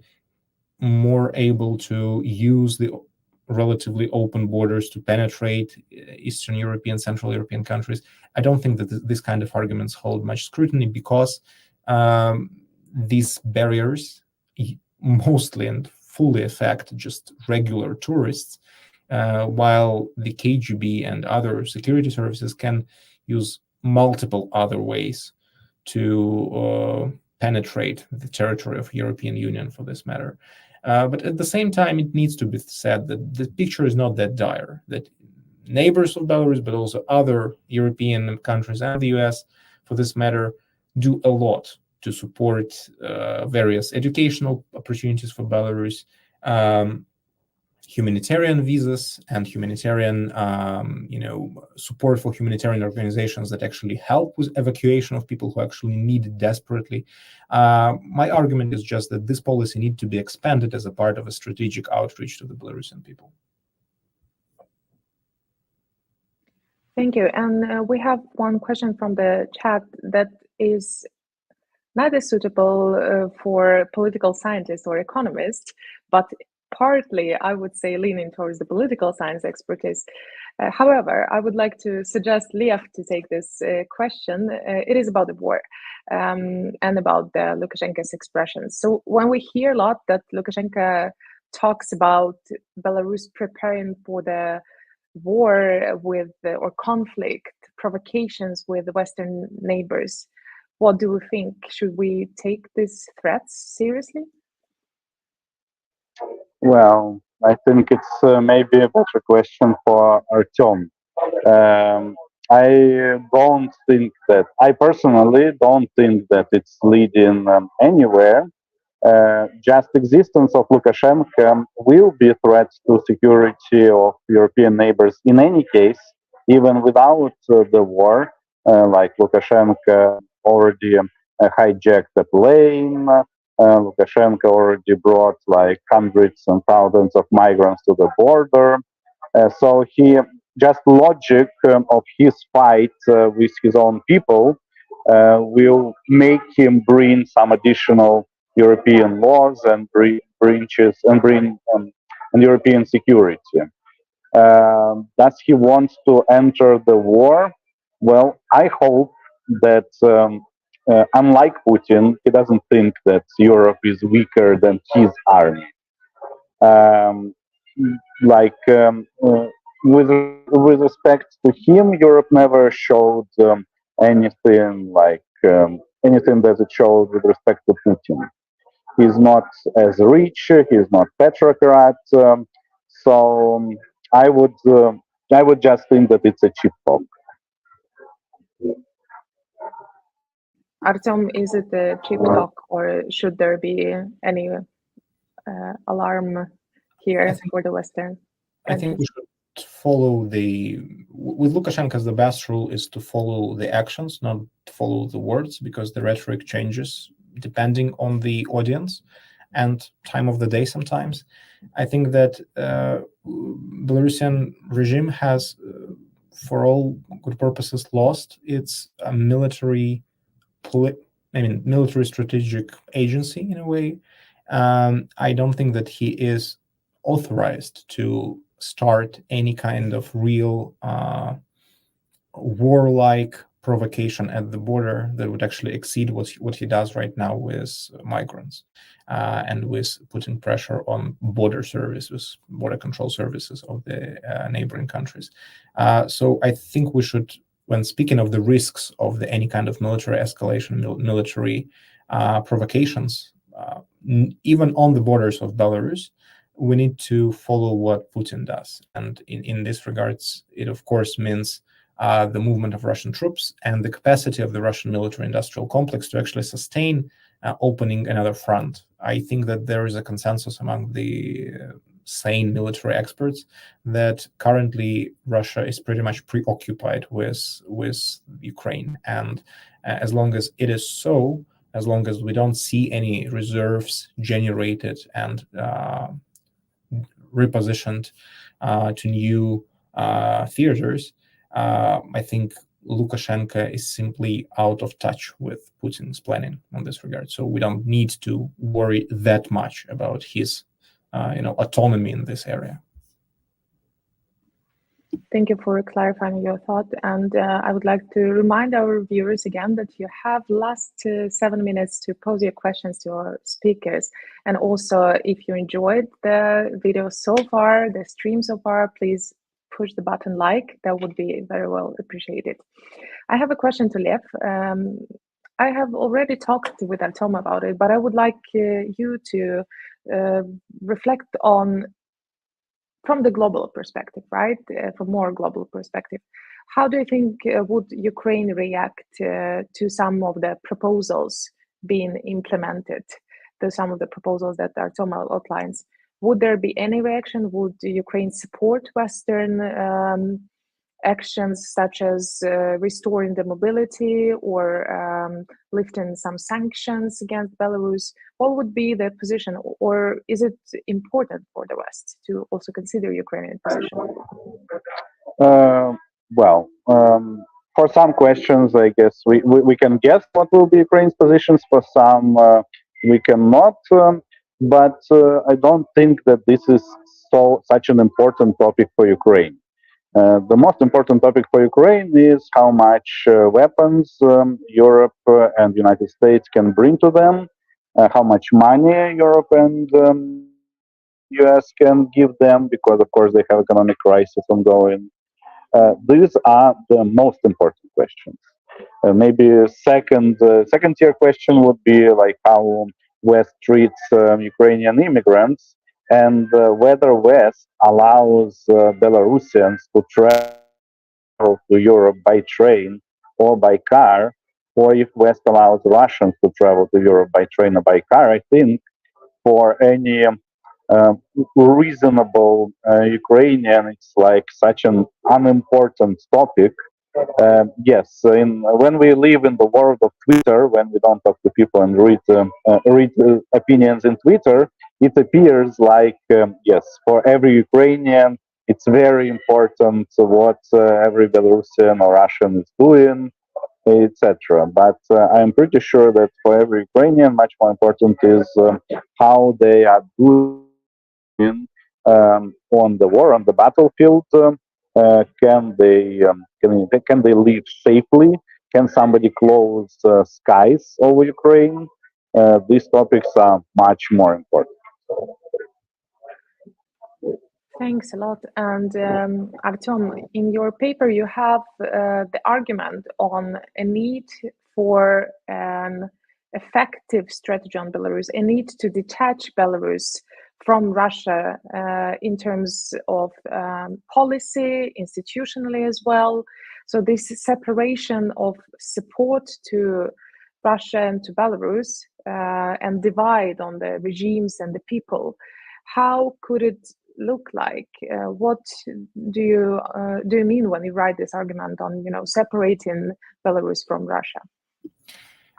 more able to use the relatively open borders to penetrate Eastern European, Central European countries, I don't think that this kind of arguments hold much scrutiny, because these barriers mostly and fully affect just regular tourists, while the KGB and other security services can use multiple other ways to penetrate the territory of European Union, for this matter. But at the same time, it needs to be said that the picture is not that dire, that neighbors of Belarus, but also other European countries and the US, for this matter, do a lot to support various educational opportunities for Belarus, humanitarian visas and humanitarian, support for humanitarian organizations that actually help with evacuation of people who actually need it desperately. My argument is just that this policy needs to be expanded as a part of a strategic outreach to the Belarusian people. Thank you. And we have one question from the chat that is neither suitable for political scientists or economists, but partly, I would say, leaning towards the political science expertise. However, I would like to suggest Lev to take this question. It is about the war and about the Lukashenko's expressions. So when we hear a lot that Lukashenko talks about Belarus preparing for the war with or conflict, provocations with the Western neighbors, what do we think? Should we take these threats seriously? Well, I think it's maybe a better question for Artyom. I personally don't think that it's leading anywhere. Just existence of Lukashenko will be a threat to security of European neighbors in any case, even without the war. Like Lukashenko already hijacked a plane. Lukashenko already brought like hundreds and thousands of migrants to the border. So he just logic of his fight with his own people will make him bring some additional European laws and breaches and bring and European security. Does he want to enter the war? Well, I hope that unlike Putin, he doesn't think that Europe is weaker than his army. Um, like with respect to him, Europe never showed anything like anything that it showed with respect to Putin. He's not as rich. He's not petrocrat. So I would just think that it's a cheap talk. Artyom, is it a cheap talk, or should there be any alarm here for the Western countries? I think we should follow with Lukashenko's the best rule is to follow the actions, not follow the words, because the rhetoric changes depending on the audience and time of the day sometimes. I think that Belarusian regime has, for all good purposes, lost its military strategic agency in a way. I don't think that he is authorized to start any kind of real warlike provocation at the border that would actually exceed what he does right now with migrants and with putting pressure on border control services of the neighboring countries. So I think we should, when speaking of the risks of any kind of military escalation, military provocations, even on the borders of Belarus, we need to follow what Putin does. And in this regards, it of course means the movement of Russian troops and the capacity of the Russian military-industrial complex to actually sustain opening another front. I think that there is a consensus among the sane military experts that currently Russia is pretty much preoccupied with Ukraine. And as long as it is so, as long as we don't see any reserves generated and repositioned to new theaters, I think Lukashenko is simply out of touch with Putin's planning on this regard. So we don't need to worry that much about his, autonomy in this area. Thank you for clarifying your thought. And I would like to remind our viewers again that you have last 7 minutes to pose your questions to our speakers. And also, if you enjoyed the video so far, the stream so far, please push the button like. That would be very well appreciated. I have a question to Lev. I have already talked with Artyom about it, but I would like you to reflect on, from the global perspective, right? From more global perspective, how do you think would Ukraine react to some of the proposals being implemented, to some of the proposals that Artyom outlines? Would there be any reaction? Would Ukraine support Western actions such as restoring the mobility or lifting some sanctions against Belarus? What would be the position, or is it important for the West to also consider Ukrainian position? For some questions, I guess we can guess what will be Ukraine's positions. For some, we cannot. But I don't think that this is such an important topic for Ukraine. The most important topic for Ukraine is how much weapons Europe and the United States can bring to them, how much money Europe and US can give them, because of course they have economic crisis ongoing. These are the most important questions. Maybe a second tier question would be like how West treats Ukrainian immigrants, and whether West allows Belarusians to travel to Europe by train or by car, or if West allows Russians to travel to Europe by train or by car. I think for any reasonable Ukrainian, it's like such an unimportant topic. Yes, when we live in the world of Twitter, when we don't talk to people and read opinions in Twitter, it appears like yes, for every Ukrainian, it's very important what every Belarusian or Russian is doing, etc. But I'm pretty sure that for every Ukrainian, much more important is how they are doing on the war, on the battlefield. Can they live safely? Can somebody close skies over Ukraine? These topics are much more important. Thanks a lot. And Artyom, in your paper, you have the argument on a need for an effective strategy on Belarus, a need to detach Belarus from Russia in terms of policy, institutionally as well. So this separation of support to Russia and to Belarus and divide on the regimes and the people, how could it look like? What do you mean when you write this argument on separating Belarus from Russia?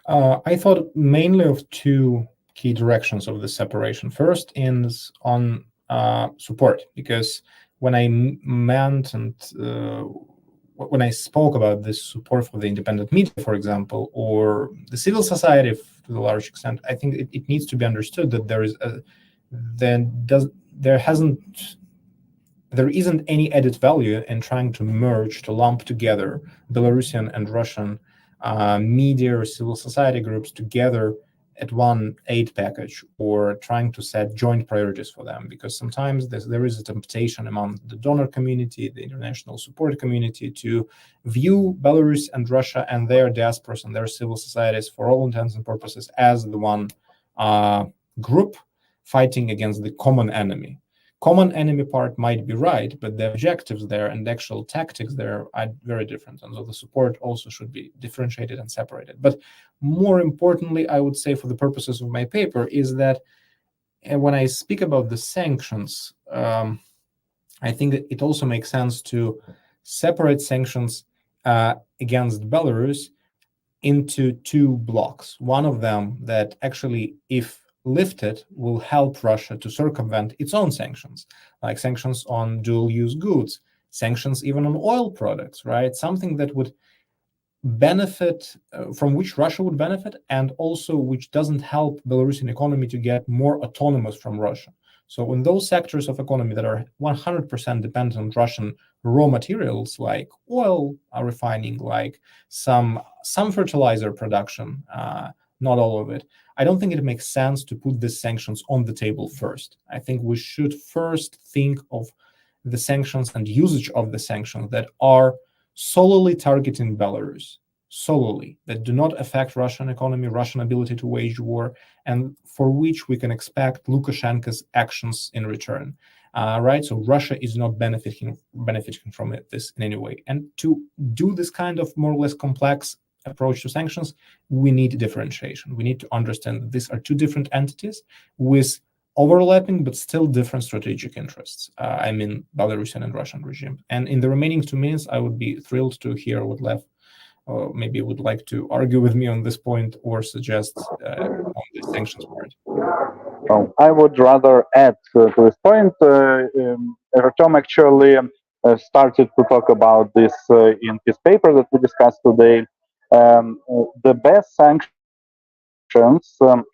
I thought mainly of two key directions of the separation. First is on support, because when I meant and when I spoke about this support for the independent media, for example, or the civil society to a large extent, I think it needs to be understood that there isn't any added value in trying to merge, to lump together Belarusian and Russian media or civil society groups together at one aid package, or trying to set joint priorities for them, because sometimes there is a temptation among the donor community, the international support community, to view Belarus and Russia and their diasporas and their civil societies, for all intents and purposes, as the one group fighting against the common enemy. Common enemy part might be right, but the objectives there and the actual tactics there are very different. And so the support also should be differentiated and separated. But more importantly, I would say, for the purposes of my paper, is that when I speak about the sanctions, I think that it also makes sense to separate sanctions against Belarus into two blocks. One of them that actually, if lifted, will help Russia to circumvent its own sanctions, like sanctions on dual-use goods, sanctions even on oil products, right? Something that would benefit, from which Russia would benefit, and also which doesn't help Belarusian economy to get more autonomous from Russia. So in those sectors of economy that are 100% dependent on Russian raw materials, like oil refining, like some fertilizer production, not all of it, I don't think it makes sense to put the sanctions on the table first. I think we should first think of the sanctions and usage of the sanctions that are solely targeting Belarus, solely, that do not affect Russian economy, Russian ability to wage war, and for which we can expect Lukashenko's actions in return. Right? So Russia is not benefiting from this in any way. And to do this kind of more or less complex approach to sanctions, we need differentiation. We need to understand that these are two different entities with overlapping but still different strategic interests. I mean, Belarusian and Russian regime. And in the remaining 2 minutes, I would be thrilled to hear what Lev maybe would like to argue with me on this point, or suggest on the sanctions part. I would rather add to this point. Artyom actually started to talk about this in his paper that we discussed today. The best sanctions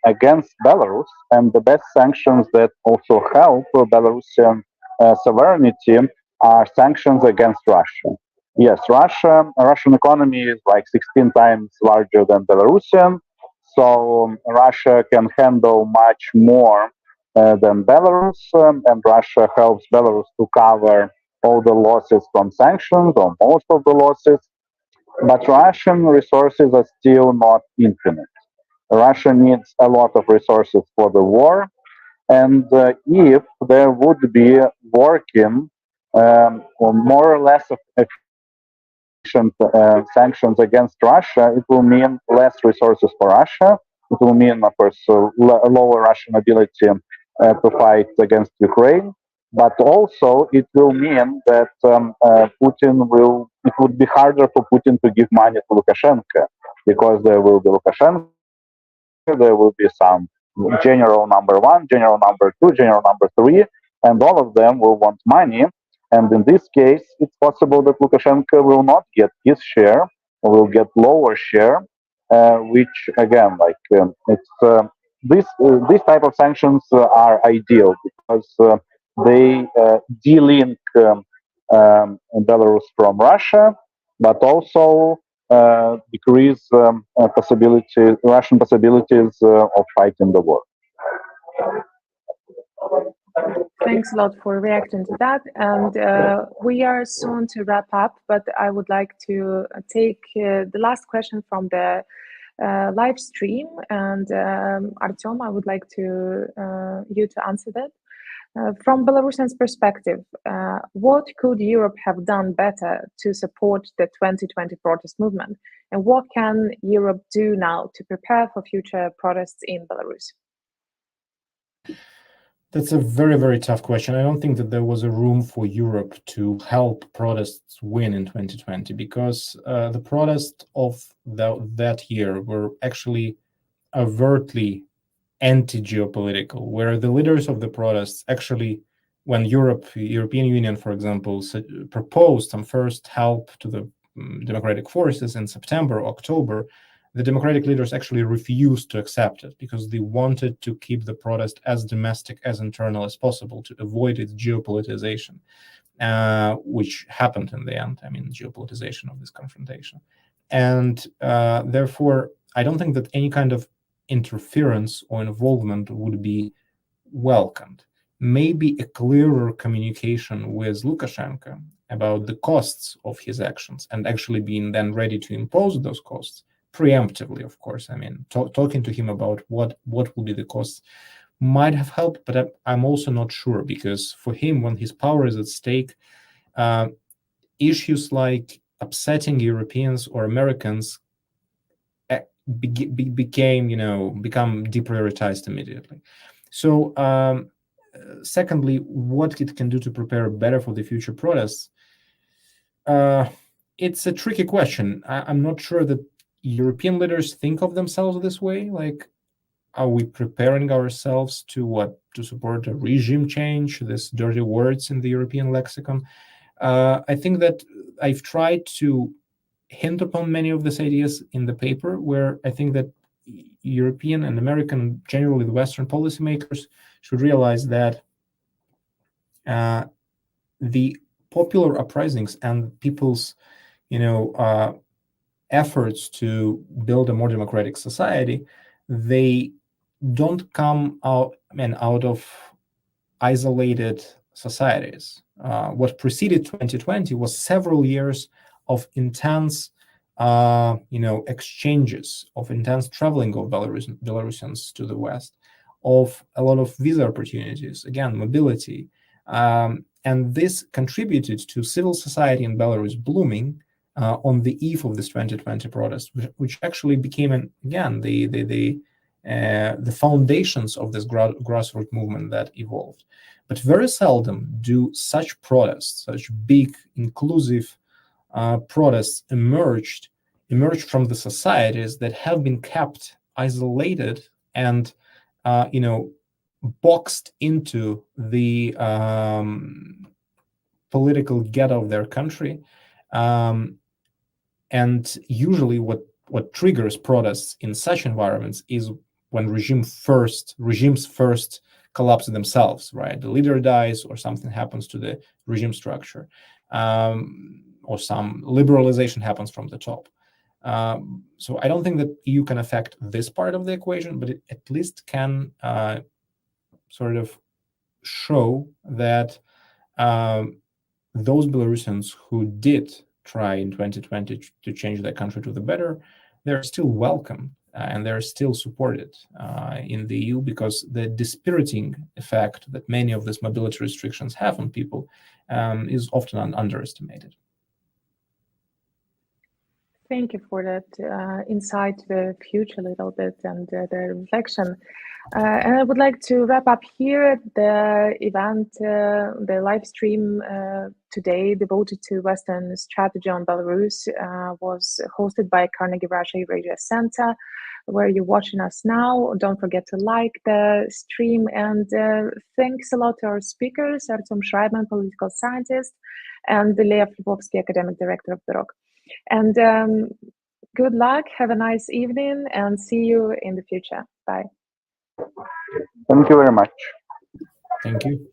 against Belarus, and the best sanctions that also help Belarusian sovereignty, are sanctions against Russia. Yes, Russian economy is like 16 times larger than Belarusian, so Russia can handle much more than Belarus, and Russia helps Belarus to cover all the losses from sanctions, or most of the losses. But Russian resources are still not infinite. Russia needs a lot of resources for the war, and if there would be working or more or less efficient sanctions against Russia, it will mean less resources for Russia. It will mean, of course, lower Russian ability to fight against Ukraine. But also, it will mean that it would be harder for Putin to give money to Lukashenko, because there will be Lukashenko, there will be some general number 1, general number 2, general number 3, and all of them will want money. And in this case, it's possible that Lukashenko will not get his share, or will get lower share, which again, it's this type of sanctions are ideal because they de-link Belarus from Russia, but also decrease Russian possibilities of fighting the war. Thanks a lot for reacting to that. And we are soon to wrap up, but I would like to take the last question from the live stream. And Artyom, I would like you to answer that. From Belarusians' perspective, what could Europe have done better to support the 2020 protest movement? And what can Europe do now to prepare for future protests in Belarus? That's a very, very tough question. I don't think that there was a room for Europe to help protests win in 2020 because the protests of that year were actually overtly anti-geopolitical, where the leaders of the protests actually, when European Union, for example, proposed some first help to the democratic forces in September, October, the democratic leaders actually refused to accept it because they wanted to keep the protest as domestic, as internal as possible to avoid its geopolitization, which happened in the end. I mean, geopolitization of this confrontation. And therefore, I don't think that any kind of interference or involvement would be welcomed. Maybe a clearer communication with Lukashenko about the costs of his actions and actually being then ready to impose those costs preemptively, of course. I mean, talking to him about what will be the costs might have helped, but I'm also not sure because for him, when his power is at stake, issues like upsetting Europeans or Americans become deprioritized immediately. So secondly, what it can do to prepare better for the future protests, it's a tricky question. I'm not sure that European leaders think of themselves this way. Like, are we preparing ourselves to support a regime change? These dirty words in the European lexicon. I think that I've tried to hint upon many of these ideas in the paper, where I think that European and American, generally the Western policymakers, should realize that the popular uprisings and people's, efforts to build a more democratic society, they don't come out of isolated societies. What preceded 2020 was several years of intense, exchanges, of intense traveling of Belarusians to the West, of a lot of visa opportunities, again, mobility. And this contributed to civil society in Belarus blooming on the eve of this 2020 protest, which actually became, the foundations of this grassroots movement that evolved. But very seldom do such protests, such big, inclusive protests emerge from the societies that have been kept isolated and, boxed into the political ghetto of their country. And usually what triggers protests in such environments is when regimes first collapse themselves, right? The leader dies or something happens to the regime structure, or some liberalization happens from the top. So I don't think that EU can affect this part of the equation, but it at least can sort of show that those Belarusians who did try in 2020 to change their country to the better, they're still welcome and they're still supported in the EU, because the dispiriting effect that many of these mobility restrictions have on people is often underestimated. Thank you for that insight to the future a little bit and the reflection. And I would like to wrap up here. The event, the live stream today devoted to Western strategy on Belarus was hosted by Carnegie Russia Eurasia Center, where you're watching us now. Don't forget to like the stream, and thanks a lot to our speakers, Artyom Shraibman, political scientist, and Lev Lvovskiy, academic director of BEROC. And good luck, have a nice evening, and see you in the future. Bye. Thank you very much. Thank you.